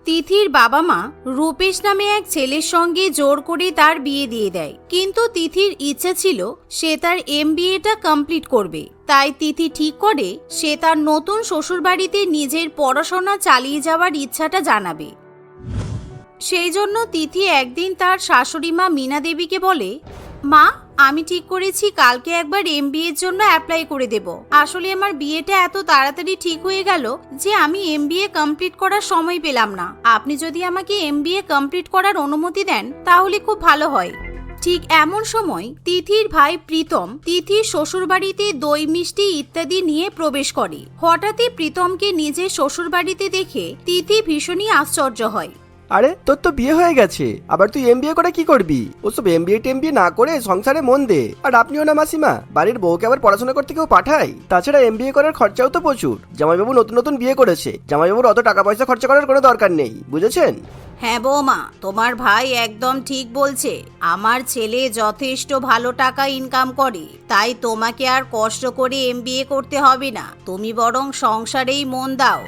তিথির বাবা মা রূপেশ নামে এক ছেলের সঙ্গে জোর করে তার বিয়ে দিয়ে দেয়, কিন্তু তিথির ইচ্ছা ছিল সে তার MBA-টা কমপ্লিট করবে। তাই তিথি ঠিক করে সে তার নতুন শ্বশুরবাড়িতে নিজের পড়াশোনা চালিয়ে যাওয়ার ইচ্ছাটা জানাবে। সেই জন্য তিথি একদিন তার শাশুড়ি মা মীনা দেবীকে বলে, মা, আমি ঠিক করেছি কালকে একবার MBA-র জন্য অ্যাপ্লাই করে দেব। আসলে আমার বিয়েটা এত তাড়াতাড়ি ঠিক হয়ে গেল যে আমি MBA কমপ্লিট করার সময় পেলাম না। আপনি যদি আমাকে MBA কমপ্লিট করার অনুমতি দেন তাহলে খুব ভালো হয়। ঠিক এমন সময় তিথির ভাই প্রীতম তিথির শ্বশুরবাড়িতে দই মিষ্টি ইত্যাদি নিয়ে প্রবেশ করে। হঠাৎই প্রীতমকে নিজের শ্বশুরবাড়িতে দেখে তিথি ভীষণই আশ্চর্য হয়। আরে, তোর তো বিয়ে হয়ে গেছে, আবার তুই MBA করে কি করবি? ওসব MBA না করে সংসারে মন দে। আর আপনিও না মাসিমা, বাড়ির বউকে আবার পড়াশোনা করতে কেউ পাঠায়? তাছাড়া MBA করার খরচাও তো প্রচুর। জামাইবাবু নতুন নতুন বিয়ে করেছে, জামাইবাবুর অত টাকা পয়সা খরচা করার কোনো দরকার নেই, বুঝেছেন? হ্যাঁ বৌমা, তোমার ভাই একদম ঠিক বলছে। আমার ছেলে যথেষ্ট ভালো টাকা ইনকাম করে, তাই তোমাকে আর কষ্ট করে MBA করতে হবে না। তুমি বরং সংসারেই মন দাও।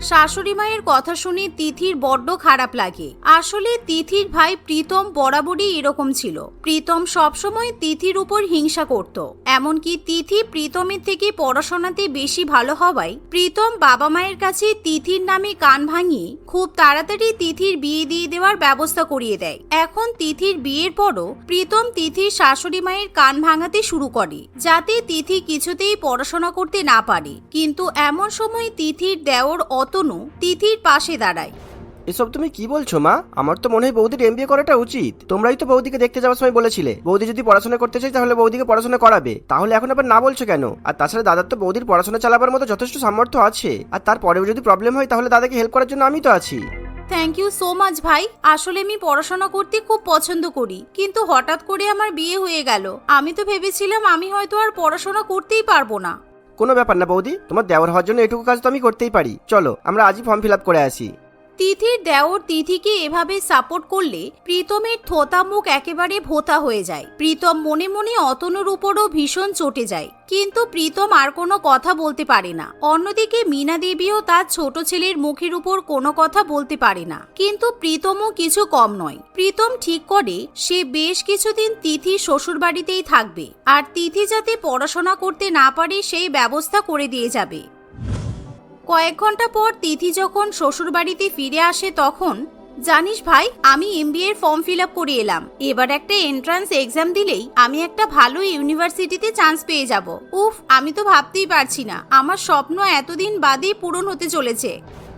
শাশুড়ি মায়ের কথা শুনে তিথির বড্ড খারাপ লাগে। আসলে তিথির ভাই প্রীতম বরাবরই এরকম ছিল। প্রীতম সবসময় তিথির উপর হিংসা করত। এমনকি তিথি প্রীতমের থেকে পড়াশোনাতে বেশি ভালো হওয়ায় প্রীতম বাবা মায়ের কাছে তিথির নামে কান ভাঙিয়ে খুব তাড়াতাড়ি তিথির বিয়ে দিয়ে দেওয়ার ব্যবস্থা করিয়ে দেয়। এখন তিথির বিয়ের পরও প্রীতম তিথির শাশুড়ি মায়ের কান ভাঙাতে শুরু করে, যাতে তিথি কিছুতেই পড়াশোনা করতে না পারে। কিন্তু এমন সময় তিথির দেওর অতনু তিথির পাশে দাঁড়ায়। এসব তুমি কি বলছো মা? আমার তো মনে হয় বৌদির MBA করাটা উচিত। তোমরাই তো বৌদিকে দেখতে যাওয়ার সময় বলেছিলে বৌদি যদি পড়াশোনা করতে চাই তাহলে বৌদিকে পড়াশোনা করাবে। তাহলে এখন আবার না বলছো কেন? আর তাছাড়া দাদার তো বৌদির পড়াশোনা চালাবার মতো যথেষ্ট সামর্থ্য আছে। আর তারপরেও যদি প্রবলেম হয় তাহলে দাদাকে হেল্প করার জন্য আমি তো আছি। থ্যাংক ইউ সো মাচ ভাই। আসলে আমি পড়াশোনা করতে খুব পছন্দ করি, কিন্তু হঠাৎ করে আমার বিয়ে হয়ে গেল। আমি তো ভেবেছিলাম আমি হয়তো আর পড়াশোনা করতেই পারবো না। কোনো ব্যাপার না বৌদি, তোমার দেওয়ার হওয়ার জন্য এটুকু কাজ তো আমি করতেই পারি। চলো আমরা আজই ফর্ম ফিল আপ করে আসি। তিথির দেওর তিথিকে এভাবে সাপোর্ট করলে প্রীতমের থোতা মুখ একেবারে ভোতা হয়ে যায়। প্রীতম মনে মনে অতনুর উপরও ভীষণ চটে যায়, কিন্তু প্রীতম আর কোনো কথা বলতে পারে না। অন্যদিকে মীনা দেবীও তার ছোট ছেলের মুখের উপর কোনো কথা বলতে পারে না, কিন্তু প্রীতমও কিছু কম নয়। প্রীতম ঠিক করে সে বেশ কিছুদিন তিথির শ্বশুর বাড়িতেই থাকবে, আর তিথি যাতে পড়াশোনা করতে না পারে সেই ব্যবস্থা করে দিয়ে যাবে। কয়েক ঘন্টা পর তিথি যখন শ্বশুর বাড়িতে ফিরে আসে তখন, জানিস ভাই, আমি MBA-র ফর্ম ফিল আপ করে এলাম। এবার একটা এন্ট্রান্স এক্সাম দিলেই আমি একটা ভালো ইউনিভার্সিটিতে চান্স পেয়ে যাব। উফ, আমি তো ভাবতেই পারছি না, আমার স্বপ্ন এতদিন বাদেই পূরণ হতে চলেছে।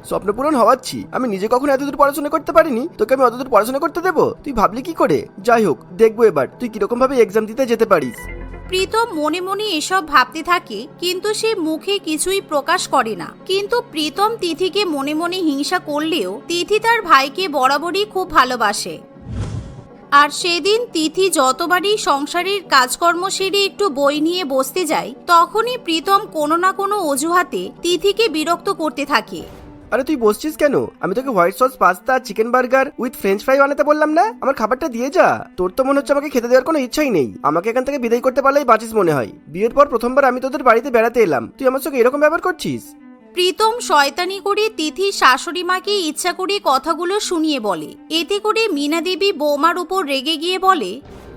স্বপ্ন পূরণ হওয়াচ্ছি? আমি নিজে কখনো এতদূর পড়াশোনা করতে পারিনি, তোকে আমি অতদূর পড়াশোনা করতে দেবো? তুই ভাবলি কি করে? যাই হোক, দেখবো এবার তুই কিরকম ভাবে এক্সাম দিতে যেতে পারিস। প্রীতম মনে মনে এসব ভাবতে থাকে, কিন্তু সে মুখে কিছুই প্রকাশ করে না। কিন্তু প্রীতম তিথিকে মনে মনে হিংসা করলেও তিথি তার ভাইকে বরাবরই খুব ভালোবাসে। আর সেদিন তিথি যতবারই সংসারের কাজকর্ম সেরে একটু বই নিয়ে বসতে যায়, তখনই প্রীতম কোনো না কোনো অজুহাতে তিথিকে বিরক্ত করতে থাকে। আরে তুই বসছিস কেন? আমি তোকে white sauce pasta, chicken burger with French fry বানাতে বললাম না? আমার খাবারটা দিয়ে যা। তোর তো মনে হচ্ছে আমাকে খেতে দেওয়ার কোনো ইচ্ছাই নেই। আমাকে এখান থেকে বিদায় করতে পারলেই বাঁচিস মনে হয়। বিয়ের পর প্রথমবার আমি তোদের বাড়িতে বেড়াতে এলাম, তুই আমার সঙ্গে এরকম ব্যবহার করছিস? প্রীতম শয়তানি করে তিথির শাশুড়ি মাকে ইচ্ছা করে কথাগুলো শুনিয়ে বলে। এতে করে মীনা দেবী বৌমার উপর রেগে গিয়ে বলে,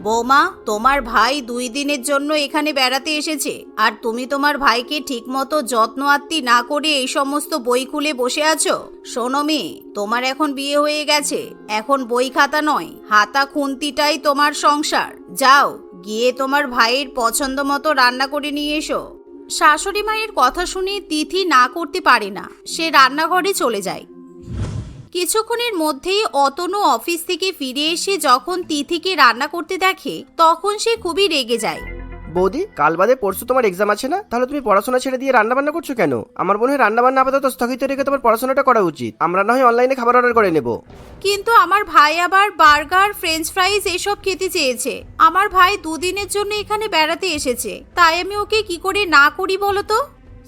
বৌমা, তোমার ভাই 2 দিনের জন্য এখানে বেড়াতে এসেছে, আর তুমি তোমার ভাইকে ঠিকমতো যত্ন আত্তি না করে এই সমস্ত বই খুলে বসে আছো। শোনো মেয়ে, তোমার এখন বিয়ে হয়ে গেছে, এখন বই খাতা নয়, হাতা খুন্তিটাই তোমার সংসার। যাও, গিয়ে তোমার ভাইয়ের পছন্দ মতো রান্না করে নিয়ে এসো। শাশুড়ি মায়ের কথা শুনে তিথি না করতে পারে না, সে রান্নাঘরে চলে যায়। কিছুক্ষণের মধ্যেই অতনু অফিস থেকে ফিরে এসে যখন তিথিকে রান্না করতে দেখে তখন সে খুবই রেগে যায়। বৌদি, কাল বাদে পরশু তোমার এক্সাম আছে না? তাহলে তুমি পড়াশোনা ছেড়ে দিয়ে রান্না বান্না করছো কেন? আমার মনে হয় রান্না বান্না আপাতত স্থগিত রেখে তোমার পড়াশোনাটা করা উচিত। আমরা না হয় অনলাইনে খাবার অর্ডার করে নেব। কিন্তু আমার ভাই আবার বার্গার, ফ্রেঞ্চ ফ্রাইজ এসব খেতে চেয়েছে। আমার ভাই 2 দিনের জন্য এখানে বেড়াতে এসেছে, তাই আমি ওকে কি করে না করি বলো তো?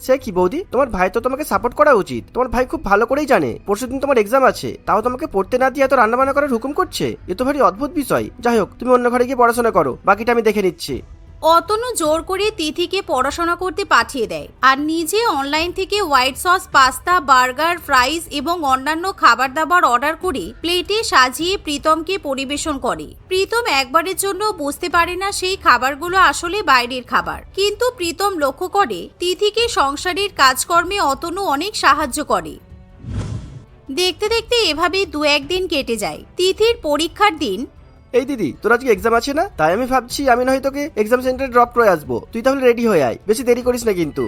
সে কি বৌদি, তোমার ভাই তো তোমাকে সাপোর্ট করা উচিত। তোমার ভাই খুব ভালো করেই জানে পরশুদিন তোমার এক্সাম আছে, তাও তোমাকে পড়তে না দিয়ে এত রান্না বান্না করার হুকুম করছে। এ তো ভারী অদ্ভুত বিষয়। যাই হোক, তুমি অন্য ঘরে গিয়ে পড়াশোনা করো, বাকিটা আমি দেখে নিচ্ছি। অতনু জোর করে তিথিকে পড়াশোনা করতে পাঠিয়ে দেয় আর নিজে অনলাইন থেকে হোয়াইট সস পাস্তা বার্গার ফ্রাইজ এবং অন্যান্য খাবার দাবার অর্ডার করে প্লেটে সাজিয়ে প্রীতমকে পরিবেশন করে। প্রীতম একবারের জন্য বুঝতে পারে না সেই খাবারগুলো আসলে বাইরের খাবার, কিন্তু প্রীতম লক্ষ্য করে তিথিকে সংসারের কাজকর্মে অতনু অনেক সাহায্য করে। দেখতে দেখতে এভাবে 2-1 দিন কেটে যায়। তিথির পরীক্ষার দিন। এই দিদি, তোর আজকে এক্সাম আছে না? তাই আমি ভাবছি আমি নয় তোকে এক্সাম সেন্টারে ড্রপ করে আসবো, তুই তাহলে রেডি হয়ে আয়, বেশি দেরি করিস না কিন্তু।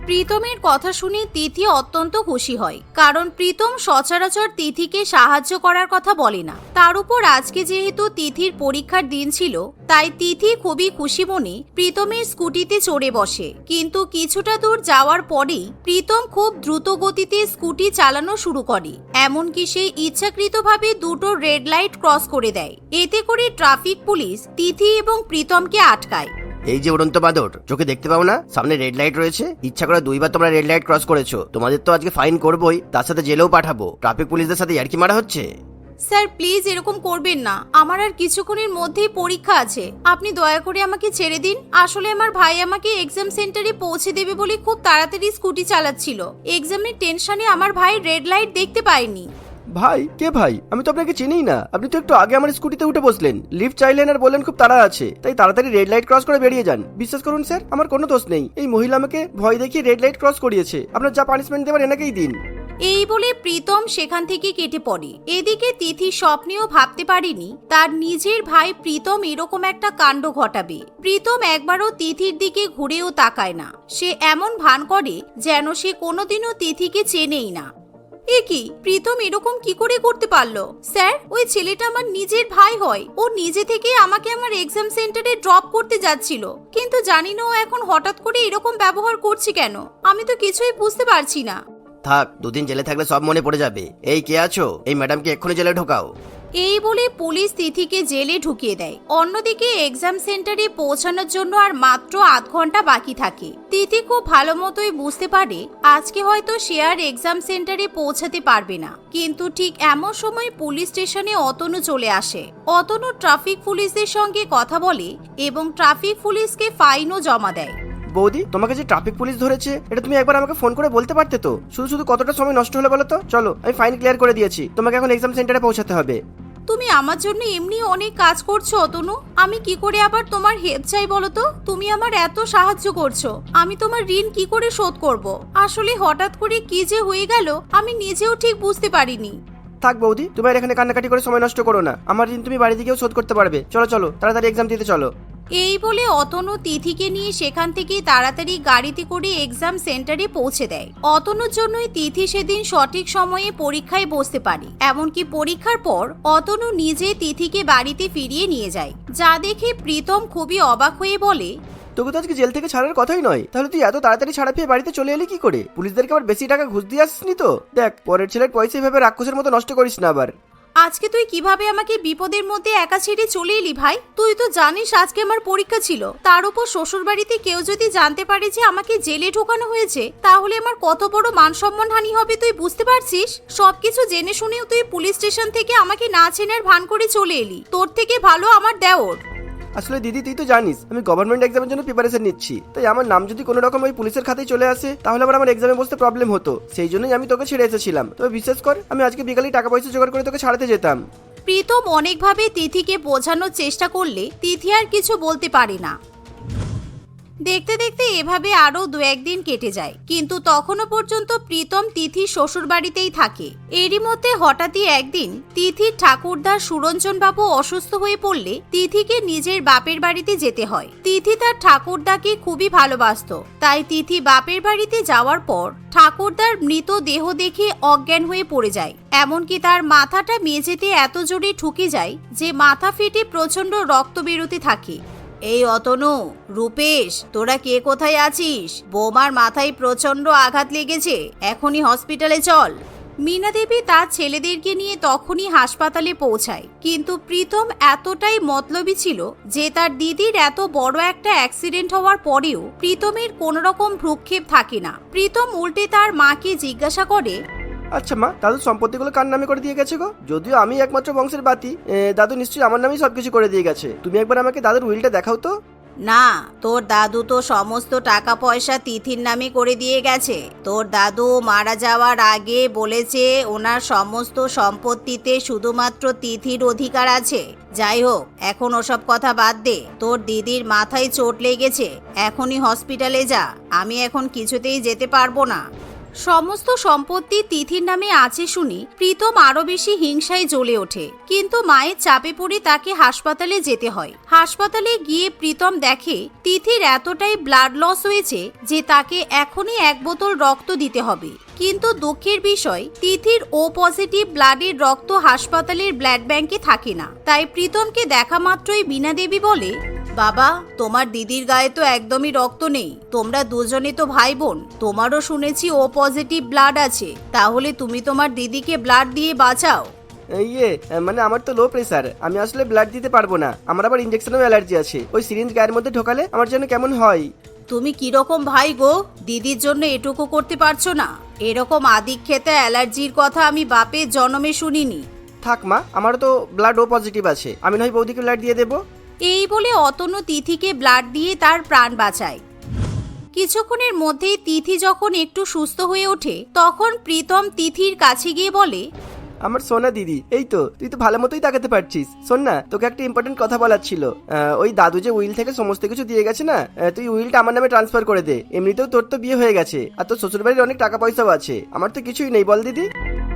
প্রীতমের কথা শুনে তিথি অত্যন্ত খুশি হয়, কারণ প্রীতম সচরাচর তিথিকে সাহায্য করার কথা বলে না। তার উপর আজকে যেহেতু তিথির পরীক্ষার দিন ছিল, তাই তিথি খুবই খুশি মনে প্রীতমের স্কুটিতে চড়ে বসে। কিন্তু কিছুটা দূর যাওয়ার পরেই প্রীতম খুব দ্রুত গতিতে স্কুটি চালানো শুরু করে, এমনকি সে ইচ্ছাকৃতভাবে দুটো রেড লাইট ক্রস করে দেয়। এতে করে ট্রাফিক পুলিশ তিথি এবং প্রীতমকে আটকায়। এই যে উড়ন্ত বাদর, চোখে দেখতে পাও না সামনে রেড লাইট রয়েছে? ইচ্ছা করে 2বার তোমরা রেড লাইট ক্রস করেছো, তোমাদের তো আজকে ফাইন করবোই, তার সাথে জেলেও পাঠাবো। ট্রাফিক পুলিশদের সাথে ইয়ার্কি মারা হচ্ছে। স্যার প্লিজ এরকম করবেন না, আমার আর কিছুক্ষণের মধ্যেই পরীক্ষা আছে, আপনি দয়া করে আমাকে ছেড়ে দিন। আসলে আমার ভাই আমাকে এক্সাম সেন্টারে পৌঁছে দেবে বলে খুব তাড়াতাড়ি স্কুটি চালাচ্ছিল, এক্সামের টেনশনে আমার ভাই রেড লাইট দেখতে পায়নি। ভাই? কে ভাই? আমি তো আপনাকে চিনিই না। আপনি তো একটু আগে আমার স্কুটিতে উঠে বসলেন, লিফট চাইলেন আর বললেন খুব তাড়া আছে, তাই তাড়াতাড়ি রেড লাইট ক্রস করে বেরিয়ে যান। বিশ্বাস করুন স্যার, আমার কোনো দোষ নেই। এই মহিলা আমাকে ভয় দেখিয়ে রেড লাইট ক্রস করিয়েছে, আপনার যা পানিশমেন্ট দেবার এনাকেই দিন। এই বলে প্রীতম সেখান থেকে কেটে পড়ে। এদিকে তিথি স্বপ্নেও ভাবতে পারেনি তার নিজের ভাই প্রীতম এরকম একটা কাণ্ড ঘটাবে। প্রীতম একবারও তিথির দিকে ঘুরেও তাকায় না, সে এমন ভান করে যেন সে কোনোদিনও তিথিকে চেনেই না। এ কি, প্রীতম এরকম কি করে করতে পারলো? স্যার, ওই ছেলেটা আমার নিজের ভাই হয়, ও নিজে থেকে আমাকে আমার এক্সাম সেন্টারে ড্রপ করতে যাচ্ছিল, কিন্তু জানি না ও এখন হঠাৎ করে এরকম ব্যবহার করছে কেন, আমি তো কিছুই বুঝতে পারছি না। থাক, 2 দিন জেলে থাকলে সব মনে পড়ে যাবে। এই কে আছো? এই ম্যাডামকে এক্ষুনি জেলে ঢোকাও। এই বলে পুলিশ তিথিকে জেলে ঢুকিয়ে দেয়। অন্যদিকে এক্সাম সেন্টারে পৌঁছানোর জন্য আর মাত্র 8 ঘন্টা বাকি থাকে। তিথি খুব ভালো মতোই বুঝতে পারে আজকে হয়তো সে আর এক্সাম সেন্টারে পৌঁছাতে পারবে না, কিন্তু ঠিক এমন সময় পুলিশ স্টেশনে অতনু চলে আসে। অতনু ট্রাফিক পুলিশদের সঙ্গে কথা বলে এবং ট্রাফিক পুলিশকে ফাইনও জমা দেয়। বৌদি, তোমাকে যে ট্রাফিক পুলিশ ধরেছে এটা তুমি একবার আমাকে ফোন করে বলতে পারতে তো? শুধু শুধু কতটা সময় নষ্ট হলো বলো তো। চলো, আমি ফাইন ক্লিয়ার করে দিয়েছি, তোমাকে এখন এক্সাম সেন্টারে পৌঁছাতে হবে। তুমি আমার জন্য এমনি অনেক কাজ করছো অতনু, আমি কি করে আবার তোমার হেল্প চাই বলো তো? তুমি আমার এত সাহায্য করছো, আমি তোমার ঋণ কি করে শোধ করব? আসলে হঠাৎ করে কি যে হয়ে গেল আমি নিজেও ঠিক বুঝতে পারিনি। থাক বৌদি, তুমি আর এখানে কান্নাকাটি করে সময় নষ্ট করো না, আমার ঋণ তুমি বাড়ি দিকেও শোধ করতে পারবে। চলো চলো, তাড়াতাড়ি এক্সাম দিতে চলো। এই বলে অতনু তিথিকে নিয়ে সেখান থেকে তাড়াতাড়ি গাড়িতে করে এক্সাম সেন্টারে পৌঁছে দেয়। অতনুর জন্যই তিথি সেদিন সঠিক সময়ে পরীক্ষায় বসতে পারে। এমনকি পরীক্ষার পর অতনু নিজে তিথিকে বাড়িতে ফিরিয়ে নিয়ে যায়, যা দেখে প্রীতম খুবই অবাক হয়ে বলে, তোকে তো আজকে জেল থেকে ছাড়ার কথাই নয়, তাহলে তুই এত তাড়াতাড়ি ছাড়া পেয়ে বাড়িতে চলে এলি কি করে? পুলিশদেরকে আবার বেশি টাকা ঘুষ দিয়ে আসিসনি তো? দেখ, পরের ছেলের পয়সা এভাবে রাক্ষসের মতো নষ্ট করিস না আবার। আজকে তুই কিভাবে আমাকে বিপদের মধ্যে একা ছেড়ে চলে এলি ভাই? তুই তো জানিস আজকে আমার পরীক্ষা ছিল, তার উপর শ্বশুর বাড়িতে কেউ যদি জানতে পারে যে আমাকে জেলে ঢোকানো হয়েছে, তাহলে আমার কত বড় মান সম্মান হানি হবে তুই বুঝতে পারছিস? সবকিছু জেনে শুনেও তুই পুলিশ স্টেশন থেকে আমাকে না চেনার ভান করে চলে এলি। তোর থেকে ভালো আমার দেওর। আসলে দিদি, তুই তো জানিস আমি গভর্নমেন্ট এক্সামের জন্য প্রিপারেশন নিচ্ছি, তাই আমার নাম যদি কোনো রকম ওই পুলিশের খাতায় চলে আসে তাহলে আবার আমার এক্সামে বসতে প্রবলেম হতো, সেই জন্যই আমি তোকে ছেড়ে এসেছিলাম। তবে বিশ্বাস কর, আমি আজকে বিকালেই টাকা পয়সা জোগাড় করে তোকে ছাড়াতে যেতাম। প্রীতম অনেকভাবে তিথিকে বোঝানোর চেষ্টা করলে তিথি আর কিছু বলতে পারে না। দেখতে দেখতে এভাবে আরো 2-1 দিন কেটে যায়, কিন্তু তখনও পর্যন্ত প্রীতম তিথির শ্বশুর বাড়িতেই থাকে। এরই মধ্যে হঠাৎই একদিন তিথির ঠাকুরদার সুরঞ্জন বাবু অসুস্থ হয়ে পড়লে তিথিকে নিজের বাপের বাড়িতে যেতে হয়। তিথি তার ঠাকুরদাকে খুবই ভালোবাসতো, তাই তিথি বাপের বাড়িতে যাওয়ার পর ঠাকুরদার মৃত দেহ দেখে অজ্ঞান হয়ে পড়ে যায়। এমনকি তার মাথাটা মেঝেতে এত জোরে ঠুকে যায় যে মাথা ফেটে প্রচন্ড রক্ত বেরোতে থাকে। এই অতনু, রূপেশ, তোরা কে কোথায় আছিস? বৌমার মাথায় প্রচন্ড আঘাত লেগেছে, এখনই হসপিটালে চল। মীনা দেবী তার ছেলেদেরকে নিয়ে তখনই হাসপাতালে পৌঁছায়, কিন্তু প্রীতম এতটাই মতলবী ছিল যে তার দিদির এত বড় একটা অ্যাক্সিডেন্ট হওয়ার পরেও প্রীতমের কোনো রকম ভ্রুক্ষেপ থাকে না। প্রীতম উল্টে তার মাকে জিজ্ঞাসা করে, আচ্ছা মা, দাদুর সম্পত্তিগুলো কার নামে করে দিয়ে গেছে গো? যদিও আমি একমাত্র বংশের বাতি, দাদু নিশ্চয়ই আমার নামেই সবকিছু করে দিয়ে গেছে। তুমি একবার আমাকে দাদুর উইলটা দেখাও তো। না, তোর দাদু তো সমস্ত টাকা পয়সা তিথির নামে করে দিয়ে গেছে। তোর দাদু মারা যাওয়ার আগে বলেছে ওনার সমস্ত সম্পত্তিতে শুধুমাত্র তিথির অধিকার আছে। যাই হোক, এখন ওসব কথা বাদ দে। তোর দিদির মাথায় চোট লেগেছে, এখনই হসপিটালে যা। আমি এখন কিছুতেই যেতে পারবো না। সমস্ত সম্পত্তি তিথির নামে আছে শুনি প্রীতম আরো বেশি হিংসায় জ্বলে ওঠে, কিন্তু মায়ের চাপে পড়ে তাকে হাসপাতালে যেতে হয়। হাসপাতালে গিয়ে প্রীতম দেখে তিথির এতটাই ব্লাড লস হয়েছে যে তাকে এখনই 1 বোতল রক্ত দিতে হবে। কিন্তু দুঃখের বিষয়, তিথির ও পজিটিভ ব্লাডের রক্ত হাসপাতালের ব্লাড ব্যাংকে থাকে না। তাই প্রীতমকে দেখা মাত্রই বীণা দেবী বলে, বাবা, তোমার দিদির গায়ে তো একদমই রক্ত নেই। তোমরা দুজনে তো ভাই বোন, তোমারও শুনেছি ও পজিটিভ ব্লাড আছে। তাহলে তুমি তোমার দিদিকে ব্লাড দিয়ে বাঁচাও। মানে আমার তো লো প্রেসার, আমি আসলে ব্লাড দিতে পারবো না। আমার আবার ইনজেকশনেও অ্যালার্জি আছে। ওই সিরিঞ্জ গায়ের মধ্যে ঢোকালে আমার জন্য কেমন হয়। তুমি কিরকম ভাই গো, দিদির জন্য এটুকু করতে পারছো না? এরকম আদিক্ষেতা অ্যালার্জির কথা আমি বাপের জন্মে শুনিনি। থাক মা, আমারও তো ব্লাড ও পজিটিভ আছে, আমি নয় বৌদিকে ব্লাড দিয়ে দেবো। এই বলে অতনু তিথিকে ব্লাড দিয়ে তার প্রাণ বাঁচায়। কিছুক্ষণের মধ্যেই তিথি যখন একটু সুস্থ হয়ে ওঠে, তখন প্রীতম তিথির কাছে গিয়ে বলে, আমার সোনা দিদি, এই তো তুই তো ভালো মতোই তাকাতে পারছিস। শোন না, তোকে একটা ইম্পর্টেন্ট কথা বলার ছিল। ওই দাদু যে উইল থেকে সমস্ত কিছু দিয়ে গেছে না, তুই উইলটা আমার নামে ট্রান্সফার করে দে। এমনিতেও তোর তো বিয়ে হয়ে গেছে, আর তোর শ্বশুরবাড়ির অনেক টাকা পয়সাও আছে। আমার তো কিছুই নেই, বল দিদি।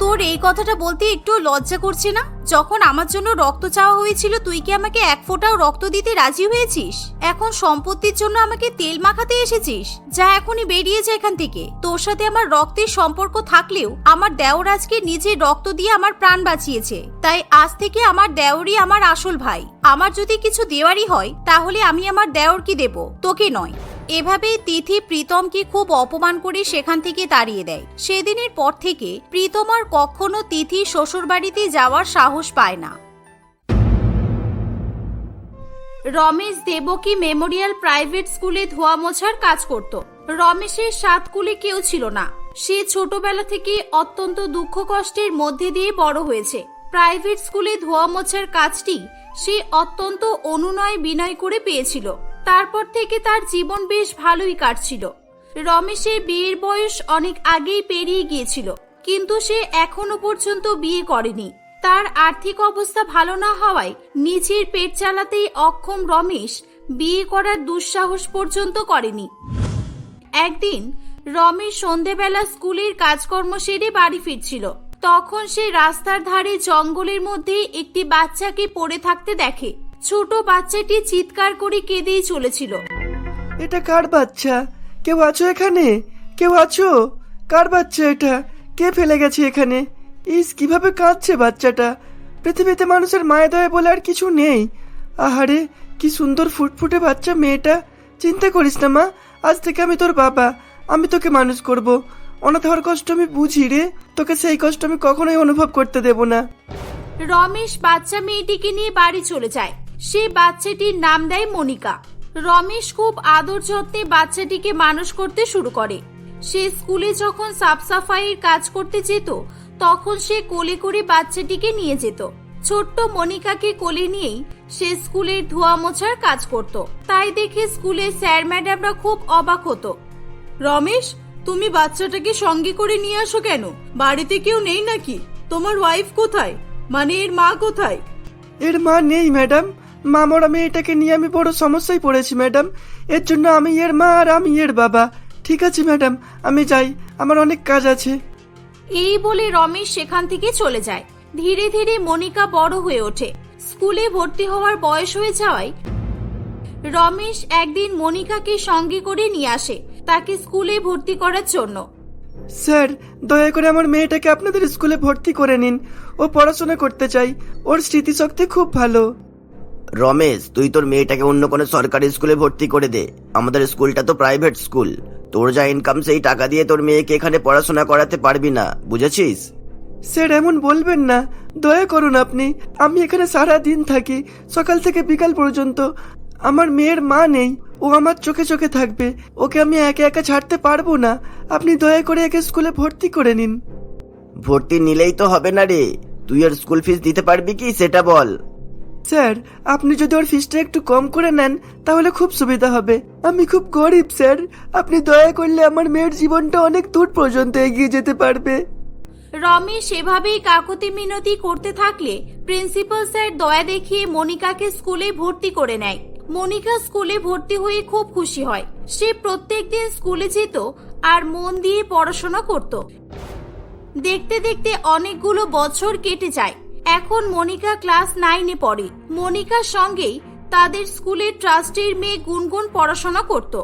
তোর এই কথাটা বলতে একটু লজ্জা করছে না? যখন আমার জন্য রক্ত চাওয়া হয়েছিল, তুই কি আমাকে 1 ফোঁটাও রক্ত দিতে রাজি হয়েছিস? এখন সম্পত্তির জন্য আমাকে তেল মাখাতে এসেছিস? যা, এখনই বেরিয়ে যা এখান থেকে। তোর সাথে আমার রক্তের সম্পর্ক থাকলেও আমার দেওর আজকে নিজের রক্ত দিয়ে আমার প্রাণ বাঁচিয়েছে। তাই আজ থেকে আমার দেওরই আমার আসল ভাই। আমার যদি কিছু দেওয়ারই হয়, তাহলে আমি আমার দেওরকে দেব, তোকে নয়। এভাবেই তিথি প্রীতমকে খুব অপমান করে সেখান থেকে তাড়িয়ে দেয়। সেদিনের পর থেকে প্রীতম আর কখনো তিথির শ্বশুরবাড়িতে যাওয়ার সাহস পায় না। রমেশ দেবকী মেমোরিয়াল প্রাইভেট স্কুলে ধোয়া মোছার কাজ করত। রমেশের 7 কুলে কেউ ছিল না। সে ছোটবেলা থেকে অত্যন্ত দুঃখ কষ্টের মধ্যে দিয়ে বড় হয়েছে। প্রাইভেট স্কুলে ধোয়া মোছার কাজটি সে অত্যন্ত অনুনয় বিনয় করে পেয়েছিল। তারপর থেকে তার জীবন বেশ ভালোই কাটছিল। রমেশের বিয়ের বয়স অনেক আগেই পেরিয়ে গিয়েছিল, কিন্তু সে এখনো পর্যন্ত বিয়ে করেনি। তার আর্থিক অবস্থা ভালো না হওয়ায় নিজের পেট চালাতেই অক্ষম রমেশ বিয়ে করার দুঃসাহস পর্যন্ত করেনি। একদিন রমেশ সন্ধেবেলা স্কুলের কাজকর্ম সেরে বাড়ি ফিরছিল। তখন সে রাস্তার ধারে জঙ্গলের মধ্যে একটি বাচ্চাকে পড়ে থাকতে দেখে। ছোট বাচ্চাটি চিৎকার করে কেঁদেই চলেছিল। এটা কার বাচ্চা? কেউ আছো এখানে? কেউ আছো? কার বাচ্চা এটা? কে ফেলে গেছে এখানে? ইস, কিভাবে কাঁদছে বাচ্চাটা। পৃথিবীতে মানুষের মায়া দয়া বলে আর কিছু নেই। আহারে, কি সুন্দর ফুটফুটে বাচ্চা মেয়েটা। চিন্তা করিস না মা, আজ থেকে আমি তোর বাবা। আমি তোকে মানুষ করব। অনাথ হওয়ার কষ্ট আমি বুঝি রে, তোকে সেই কষ্ট আমি কখনোই অনুভব করতে দেব না। রমেশ বাচ্চা মেয়েটিকে নিয়ে বাড়ি চলে যায়। সে বাচ্চাটির নাম দেয় মনিকা। রমেশ খুব আদর যত্নে বাচ্চাটিকে মানুষ করতে শুরু করে। সে স্কুলে যখন সাফ সাফাইয়ের কাজ করতে যেত, তখন সে কোলে করে বাচ্চাটিকে নিয়ে যেত। ছোট্ট মনিকাকে কোলে নিয়েই সে স্কুলের ধোয়া মোছার কাজ করত। তাই দেখে স্কুলের স্যার ম্যাডামরা খুব অবাক হতো। রমেশ, তুমি বাচ্চাটাকে সঙ্গে করে নিয়ে আসো কেন? বাড়িতে কেউ নেই নাকি? তোমার ওয়াইফ কোথায়? মানে এর মা কোথায়? এর মা নেই ম্যাডাম। মা মরা মেয়েটাকে নিয়ে আমি বড় সমস্যায় পড়েছি ম্যাডাম। এর জন্য আমি এর মা আর আমি এর বাবা। ঠিক আছে ম্যাডাম, আমি যাই, আমার অনেক কাজ আছে। এই বলে রমেশ সেখান থেকে চলে যায়। ধীরে ধীরে মনিকা বড় হয়ে ওঠে। স্কুলে ভর্তি হওয়ার বয়স হয়ে যাওয়ায় রমেশ একদিন মনিকাকে সঙ্গে করে নিয়ে আসে তাকে স্কুলে ভর্তি করার জন্য। স্যার, দয়া করে আমার মেয়েটাকে আপনাদের স্কুলে ভর্তি করে নিন। ও পড়াশোনা করতে চাই, ওর স্মৃতিশক্তি খুব ভালো। রমেশ, তুই তোর মেয়েটাকে অন্য কোনো সরকারি স্কুলে ভর্তি করে দে। আমাদের স্কুলটা তো প্রাইভেট স্কুল। তোর যা ইনকাম সেই টাকা দিয়ে তোর মেয়েকে এখানে পড়াশোনা করাতে পারবি না, বুঝেছিস? স্যার, এমন বলবেন না, দয়া করুন আপনি। আমি এখানে সারা দিন থাকি, সকাল থেকে বিকাল পর্যন্ত। আমার মেয়ের মা নেই, ও আমার চোখে চোখে থাকবে। ওকে আমি একা একা ছাড়তে পারবো না। আপনি দয়া করে একে স্কুলে ভর্তি করে নিন। ভর্তি নিলেই তো হবে না রে, তুই এর স্কুল ফিস দিতে পারবি কি সেটা বল। স্যার, আপনি যদি ওর ফিসটা একটু কম করে নেন তাহলে খুব সুবিধা হবে। আমি খুব গরিব স্যার, আপনি দয়া করলে আমার মেয়ের জীবনটা অনেক দূর পর্যন্ত এগিয়ে যেতে পারবে। রমেশ সেভাবেই কাকুতি মিনতি করতে থাকলে প্রিন্সিপাল স্যার দয়া দেখিয়ে মনিকাকে স্কুলে ভর্তি করে নেয়। মনিকা স্কুলে ভর্তি হয়ে খুব খুশি হয়। সে প্রত্যেকদিন স্কুলে যেত আর মন দিয়ে পড়াশোনা করত। দেখতে দেখতে অনেকগুলো বছর কেটে যায়। এখন মনিকা ক্লাস 9-এ পড়ে। মনিকার সঙ্গেই তাদের স্কুলের ট্রাস্টির মেয়ে গুনগুন পড়াশোনা করত।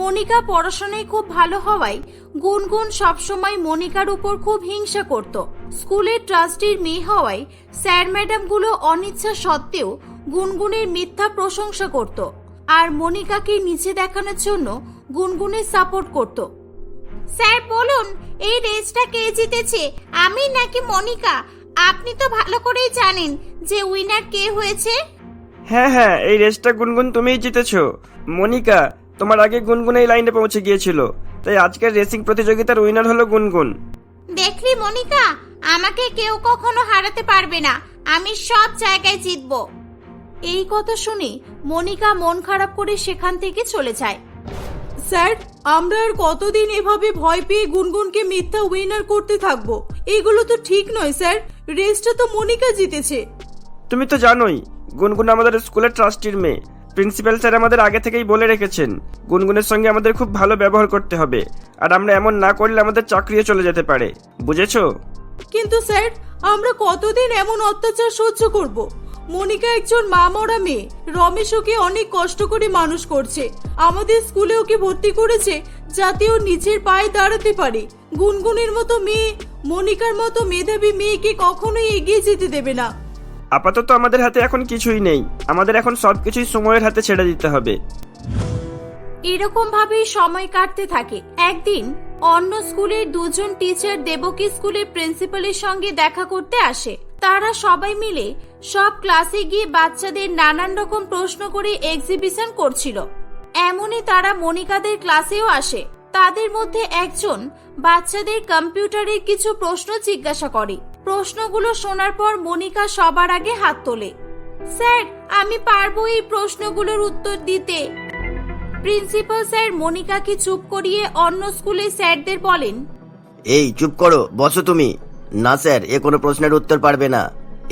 মনিকা পড়াশোনায় খুব ভালো হওয়ায় গুনগুন সবসময় মনিকার উপর খুব হিংসা করত। স্কুলের ট্রাস্টির মেয়ে হওয়ায় স্যার ম্যাডামগুলো অনিচ্ছা সত্ত্বেও গুনগুনের মিথ্যা প্রশংসা করত আর মনিকাকে নিচে দেখানোর জন্য গুনগুনের সাপোর্ট করত। স্যার বলুন, এই রেসটা কে জিতেছে, আমি নাকি মনিকা? আপনি তো ভালো করেই জানেন যে উইনার কে হয়েছে। হ্যাঁ, এই রেসটা গুনগুন তুমিই জিতেছো। মনিকা, তোমার আগে গুনগুন এই লাইনে পৌঁছে গিয়েছিল, তাই আজকের রেসিং প্রতিযোগিতার উইনার হলো গুনগুন। দেখলি মনিকা, আমাকে কেউ কখনো হারাতে পারবে না, আমি সব জায়গায় জিতবো। এই কথা শুনে মনিকা মন খারাপ করে সেখান থেকে চলে যায়। স্যার, আমরা আর কতদিন এভাবে ভয় পেয়ে গুনগুনকে মিথ্যা উইনার করতে থাকবো? এগুলো তো ঠিক নয় স্যার, রেসটা তো মনিকা জিতেছে। তুমি তো জানোই গুনগুন আমাদের স্কুলের ট্রাস্টির মেয়ে। প্রিন্সিপাল স্যার আমাদের আগে থেকেই বলে রেখেছেন গুনগুনের সঙ্গে আমাদের খুব ভালো ব্যবহার করতে হবে, আর আমরা এমন না করলে আমাদের চাকরিও চলে যেতে পারে, বুঝেছো? কিন্তু স্যার, আমরা কতদিন এমন অত্যাচার সহ্য করব? মনিকা একজন মা মরা মেয়ে। রমেশ ওকে অনেক কষ্ট করে মানুষ করছে। আমাদের স্কুলে ওকে ভর্তি করেছে যাতে ও নিজের পায়ে দাঁড়াতে পারে। গুনগুনের মতো মেয়ে মনিকার মতো মেধাবী মেয়েকে কখনোই এগিয়ে যেতে দেবে না। আপাতত আমাদের হাতে এখন কিছুই নেই, আমাদের এখন সবকিছুই সময়ের হাতে ছেড়ে দিতে হবে। এরকম ভাবেই সময় কাটতে থাকে। একদিন অন্য স্কুলের দুজন টিচার দেবকী স্কুলের প্রিন্সিপালের সঙ্গে দেখা করতে আসে। তারা সবাই মিলে সব ক্লাসে গিয়ে বাচ্চাদের নানান রকম প্রশ্ন করে এক্সিবিশন করছিল। এমনই তারা মনিকাদের ক্লাসেও আসে। তাদের মধ্যে একজন বাচ্চাদের কম্পিউটারের কিছু প্রশ্ন জিজ্ঞাসা করে। প্রশ্নগুলো শোনার পর মনিকা সবার আগে হাত তোলে। স্যার, আমি পারবো এই প্রশ্নগুলোর উত্তর দিতে। প্রিন্সিপাল স্যার মনিকাকে চুপ করিয়ে অন্য স্কুলের স্যারদের বলেন, এই চুপ করো, বসো তুমি। না স্যার, এ কোনো প্রশ্নের উত্তর পারবে না।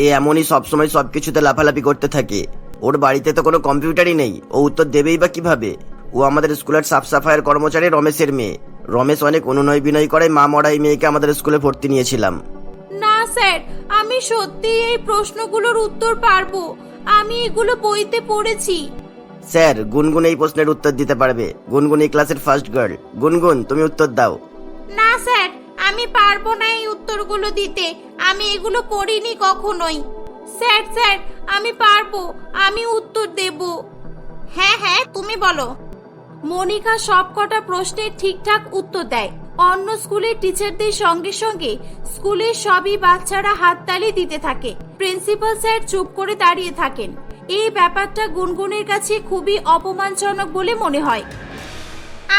এ এমনই সবসময় সবকিছুতে লাফালাফি করতে থাকে। ওর বাড়িতে তো কোনো কম্পিউটারই নেই, ও উত্তর দেবেই বা কিভাবে? ও আমাদের স্কুলের সাফ সাফাইয়ের কর্মচারী রমেশের মেয়ে। রমেশ অনেক অনুনয় বিনয় করে মা মরা এই মেয়েকে আমাদের স্কুলে ভর্তি নিয়েছিলাম। না স্যার, আমি সত্যি এই প্রশ্নগুলোর উত্তর পারবো, আমি এগুলো বইতে পড়েছি। স্যার, গুনগুন এই প্রশ্নের উত্তর দিতে পারবে। গুনগুন এই ক্লাসের ফার্স্ট গার্ল। গুনগুন, তুমি উত্তর দাও। না স্যার, আমি পারবো না এই উত্তরগুলো দিতে, আমি এগুলো পড়িনি কখনোই। স্যার স্যার, আমি পারবো, আমি উত্তর দেব। হ্যাঁ, তুমি বলো। মনিকা সবকটা প্রশ্নের ঠিকঠাক উত্তর দেয়। অন্য স্কুলের টিচারদের সঙ্গে সঙ্গে স্কুলের সবই বাচ্চারা হাততালি দিতে থাকে। প্রিন্সিপাল স্যার চুপ করে দাঁড়িয়ে থাকেন। এই ব্যাপারটা গুনগুনের কাছে খুবই অপমানজনক বলে মনে হয়।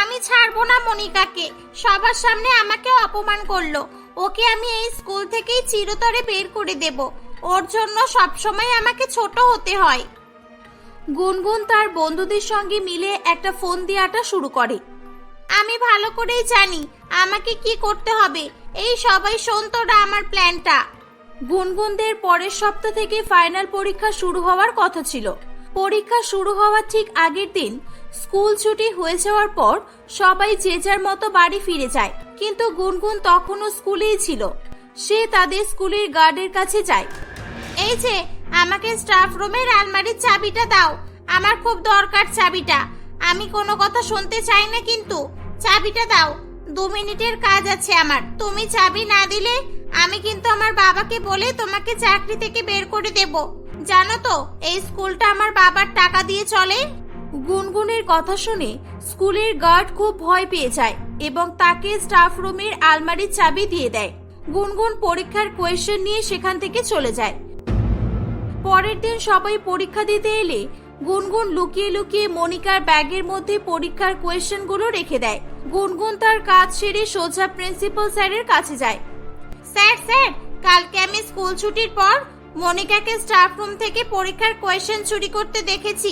আমি ছাড়বো না মনিকাকে, সবার সামনে আমাকে অপমান করলো। ওকে আমি এই স্কুল থেকেই চিরতরে বের করে দেব। ওর জন্য সবসময় আমাকে ছোট হতে হয়। গুনগুন তার বন্ধুদের সঙ্গে মিলে একটা ফোন দেওয়াটা শুরু করে। আমি ভালো করেই জানি আমাকে কি করতে হবে। এই সবাই শোন তোরা আমার প্ল্যানটা। গুনগুনদের পরের সপ্তাহ থেকে ফাইনাল পরীক্ষা শুরু হওয়ার কথা ছিল। পরীক্ষা শুরু হওয়ার ঠিক আগের দিন স্কুল ছুটি হয়ে যাওয়ার পর সবাই যে যার মতো বাড়ি ফিরে যায়, কিন্তু গুনগুন তখনও স্কুলেই ছিল। সে তাদের স্কুলের গার্ডের কাছে যায়। এই যে, আমাকে স্টাফ রুমের আলমারির চাবিটা দাও, আমার খুব দরকার চাবিটা। আমি কোনো কথা শুনতে চাই না, কিন্তু চাবিটা দাও। 2 মিনিটের কাজ আছে আমার। তুমি চাবি না দিলে আমি কিন্তু আমার বাবাকে বলে তোমাকে চাকরি থেকে বের করে দেব। জানো তো, এই স্কুলটা আমার বাবার টাকা দিয়ে চলে। গুনগুনের কথা শুনে স্কুলের গার্ড খুব ভয় পেয়ে যায় এবং তাকে স্টাফ রুমের আলমারির চাবি দিয়ে দেয়। গুনগুন পরীক্ষার কোয়েশ্চেন নিয়ে সেখান থেকে চলে যায়। পরের দিন সবাই পরীক্ষা দিতে এলে গুনগুন লুকিয়ে লুকিয়ে মনিকার ব্যাগের মধ্যে পরীক্ষার কোয়েশ্চেনগুলো রেখে দেয়। গুনগুন তার কাজ সেরে সোজা প্রিন্সিপাল স্যারের কাছে যায়। স্যার, কালকে আমি স্কুল ছুটির পর মনিকাকে স্টাফ রুম থেকে পরীক্ষার কোয়েশ্চেন চুরি করতে দেখেছি।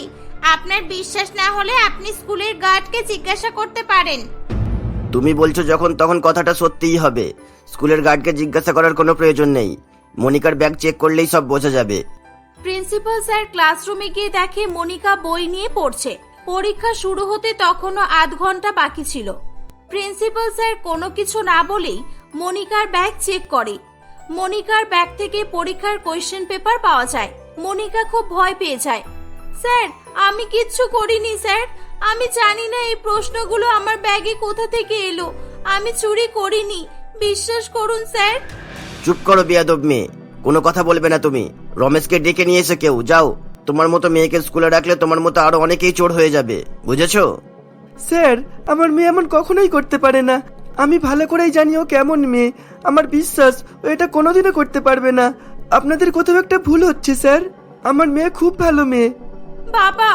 আপনার বিশ্বাস না হলে আপনি স্কুলের গার্ডকে জিজ্ঞাসা করতে পারেন। তুমি বলছো যখন তখন কথাটা সত্যিই হবে। স্কুলের গার্ডকে জিজ্ঞাসা করার কোনো প্রয়োজন নেই। মনিকার ব্যাগ চেক করলেই সব বোঝা যাবে। প্রিন্সিপাল স্যার ক্লাসরুমে গিয়ে দেখে মনিকা বই নিয়ে পড়ছে। পরীক্ষা শুরু হতে তখনও আধ ঘন্টা বাকি ছিল। প্রিন্সিপাল স্যার কোনো কিছু না বলেই মনিকার ব্যাগ চেক করে। মনিকার ব্যাগ থেকে পরীক্ষার কোয়েশ্চেন পেপার পাওয়া যায়। মনিকা খুব ভয় পেয়ে যায়। স্যার, আমি কিচ্ছু করিনি স্যার। আমি জানি না এই প্রশ্নগুলো আমার ব্যাগে কোথা থেকে এলো। আমি চুরি করিনি, বিশ্বাস করুন স্যার। চুপ করো বেয়াদব মেয়ে, কোনো কথা বলবে না তুমি। রমেশকে ডেকে নিয়ে এসে কেউ যাও। তোমার মতো মেয়েকে স্কুলে রাখলে তোমার মতো আরো অনেকেই চোর হয়ে যাবে, বুঝেছো? স্যার, আমার মেয়ে এমন কখনোই করতে পারে না। আমি ভালো করেই জানি ও কেমন মেয়ে। আমার বিশ্বাস ও এটা কোনোদিনও করতে পারবে না। আপনাদের কোথাও একটা ভুল হচ্ছে স্যার। আমার মেয়ে খুব ভালো মেয়ে। বাবা,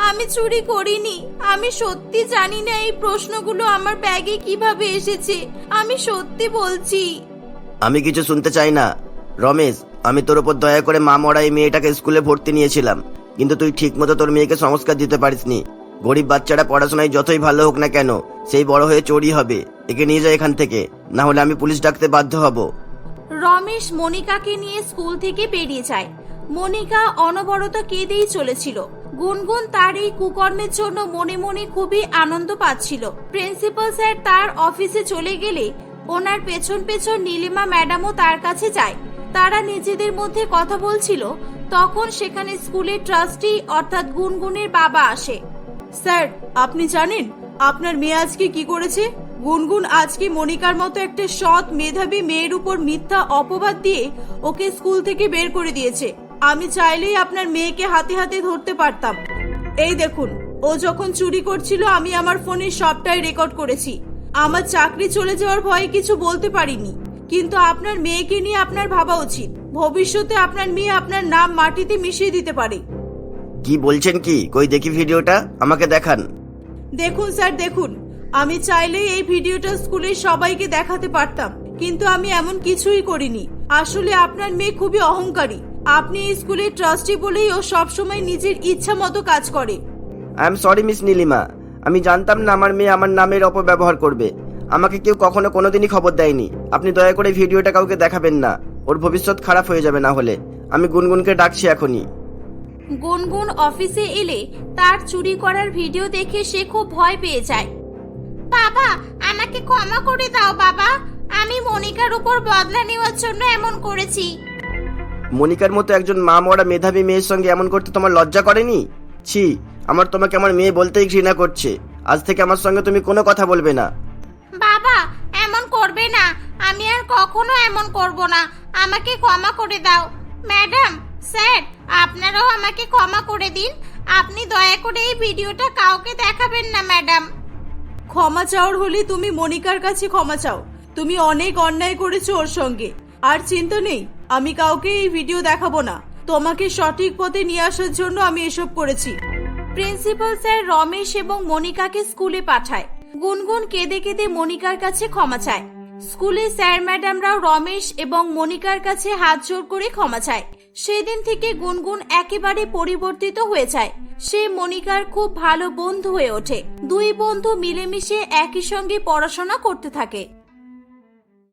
আমি চুরি করিনি। আমি সত্যি জানি না এই প্রশ্নগুলো আমার ব্যাগে কিভাবে এসেছে। আমি সত্যি বলছি। আমি কিছু শুনতে চাই না। রমেশ, আমি তোর উপর দয়া করে মা মরা এই মেয়েটাকে স্কুলে ভর্তি নিয়েছিলাম, কিন্তু তুই ঠিক মতো তোর মেয়েকে সংস্কার দিতে পারিসনি। গরিব বাচ্চারা পড়াশোনায় যতই ভালো হোক না কেন, সেই বড় হয়ে চোরই হবে। একে নিয়ে যায় এখান থেকে, না হলে আমি পুলিশ ডাকতে বাধ্য হব। রমেশ মনিকাকে নিয়ে স্কুল থেকে বেরিয়ে যায়। মনিকা অনবরত কেঁদেই চলেছিল। গুনগুন তার এই কুকর্মের জন্য মনে মনে খুবই আনন্দ পাচ্ছিল। প্রিন্সিপাল স্যার তার অফিসে চলে গেলে ওনার পেছন পেছন নীলিমা ম্যাডামও তার কাছে যায়। তারা নিজেদের মধ্যে কথা বলছিল, তখন সেখানে স্কুলের ট্রাস্টি অর্থাৎ গুনগুনের বাবা আসে। স্যার, আপনি জানেন আপনার মেয়ে আজকে কি করেছে? গুনগুন আজকে মনিকার মতো একটা সৎ মেধাবী মেয়ের উপর মিথ্যা অপবাদ দিয়ে ওকে স্কুল থেকে বের করে দিয়েছে। আমি চাইলেই আপনার মেয়েকে হাতে হাতে ধরতে পারতাম। এই দেখুন, ও যখন চুরি করছিল আমি আমার ফোনে সবটাই রেকর্ড করেছি। আমার চাকরি চলে যাওয়ার ভয়ে কিছু বলতে পারিনি, কিন্তু আপনার মেয়েকে নিয়ে আপনার ভাবা উচিত। ভবিষ্যতে আপনার মেয়ে আপনার নাম মাটিতে মিশিয়ে দিতে পারে। কি বলছেন কি? কই দেখি ভিডিওটা, আমাকে দেখান। দেখুন স্যার, দেখুন, আমি চাইলেই এই ভিডিওটা স্কুলের সবাইকে দেখাতে পারতাম, কিন্তু আমি এমন কিছুই করিনি। আসলে আপনার মেয়ে খুবই অহংকারী। আপনি এই স্কুলের ট্রাস্টি বলেই ও সবসময় নিজের ইচ্ছা মতো কাজ করে। I am sorry miss Nilima. আমি জানতাম না আমার মেয়ে আমার নামের অপব্যবহার করবে। আমাকে কেউ কখনো কোনোদিনই খবর দেয়নি। আপনি দয়া করে ভিডিওটা কাউকে দেখাবেন না, ওর ভবিষ্যৎ খারাপ হয়ে যাবে না হলে। আমি গুনগুনকে ডাকছি এখনই। গুনগুন অফিসে এলে তার চুরি করার ভিডিও দেখে সে খুব ভয় পেয়ে যায়। বাবা, আমাকে ক্ষমা করে দাও বাবা। আমি মনিকার উপর বদলা নেওয়ার জন্য এমন করেছি। মনিকার মতো একজন মা মরা মেধাবী মেয়ের সঙ্গে এমন করতে তোমার লজ্জা করেনি? ছি, আমার তোমাকে আমার মেয়ে বলতেই ঘৃণা করছে। আজ থেকে আমার সঙ্গে তুমি কোনো কথা বলবে না। বাবা, এমন করবে না। আমি আর কখনো এমন করব না। আমাকে ক্ষমা করে দাও। ম্যাডাম, স্যার, আপনারাও আমাকে ক্ষমা করে দিন। আপনি দয়া করে এই ভিডিওটা কাউকে দেখাবেন না ম্যাডাম। ক্ষমা চাওয়ার হলে তুমি মনিকার কাছে ক্ষমা চাও। তুমি অনেক অন্যায় করেছো ওর সঙ্গে। আর চিন্তা নেই, আমি কাউকে এই ভিডিও দেখাবো না। তোমাকে সঠিক পথে নিয়ে আসার জন্য আমি এসব করেছি। প্রিন্সিপাল স্যার রমেশ এবং মনিকাকে স্কুলে পাঠায়। গুনগুন কেঁদে কেঁদে মনিকার কাছে ক্ষমা চায়। স্কুলে স্যার ম্যাডামরাও রমেশ এবং মনিকার কাছে হাত জোড় করে ক্ষমা চায়। সেদিন থেকে গুনগুন একেবারে পরিবর্তিত হয়ে যায়। সে মনিকার খুব ভালো বন্ধু হয়ে ওঠে। দুই বন্ধু মিলেমিশে একই সঙ্গে পড়াশোনা করতে থাকে।